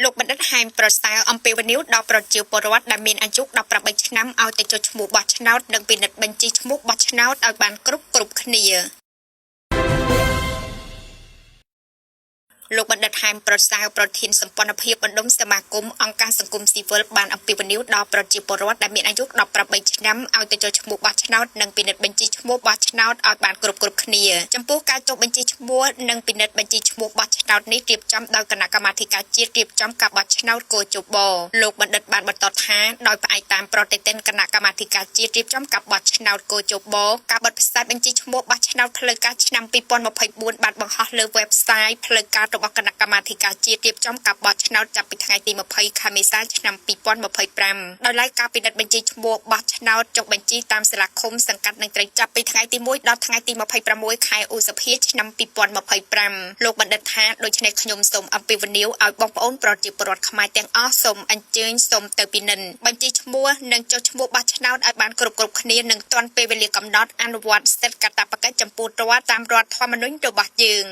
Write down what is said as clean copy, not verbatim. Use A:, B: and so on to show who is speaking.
A: លោកបណ្ឌិតហែមប្រសើរអំពីវនីវដល់ប្រជាពលរដ្ឋដែលមានអាយុ18ឆ្នាំឲ្យទៅចុះឈ្មោះបោះឆ្នោតនិងពិនិត្យបញ្ជីឈ្មោះបោះឆ្នោតឲ្យបានគ្រប់គ្នាលោកបណ្ឌិតហែមប្រសើរប្រធានសម្ព័ន្ធភាពបណ្ដុំសមាគមអង្គការសង្គមស៊ីវិលបានអំពាវនាវដល់ប្រជាពលរដ្ឋដែលមានអាយុ18ឆ្នាំឲ្យទៅចុះឈ្មោះបោះឆ្នោតនិងពិនិត្យបញ្ជីឈ្មោះបោះឆ្នោតឲ្យបានគ្រប់គ្នាចំពោះការចុះបញ្ជីឈ្មោះនិងពិនិត្យបញ្ជីឈ្មោះបោះឆ្នោតនេះរៀបចំដោយគណៈកម្មាធិការជាតិរៀបចំការបោះឆ្នោតកោជបលោកបណ្ឌិតបានបន្តថាដោយផ្អែកតាមប្រតិទិនគណៈកម្មាធិការជាតិរៀបចំការបោះឆ្នោតកោជបការបិទផ្សាយបញ្ជីឈ្មោះបោះឆ្នោតផ្លូវការឆ្នាំ2024បានបង្ហោះលើ website ផ្លូវការរបស់គណៈកម្មាធិការជាតិរៀបចំការបោះឆ្នោតចាប់ពីថ្ងៃទី20ខែមេសាឆ្នាំ2025ដោយឡែកការពិនិត្យបញ្ជីឈ្មោះបោះឆ្នោតចុះបញ្ជីតាមសាលាឃុំសង្កាត់នឹងត្រូវចាប់ពីថ្ងៃទី1ដល់ថ្ងៃទី26ខែឧសភាឆ្នាំ2025លោកបណ្ឌិតថាដូច្នេះខ្ញុំសូមអំពាវនាវឲ្យបងប្អូនប្រជាពលរដ្ឋខ្មែរទាំងអស់សូមអញ្ជើញសូមទៅពិនិត្យបញ្ជីឈ្មោះនិងចុះឈ្មោះបោះឆ្នោតឲ្យបានគ្រប់គ្នានឹងទាន់ពេលវេលាកំណត់អនុវត្តសិទ្ធិកាតព្វកិច្ចចំពោះរដ្ឋតាមរដ្ឋធម្មនុញ្ញរបស់យើង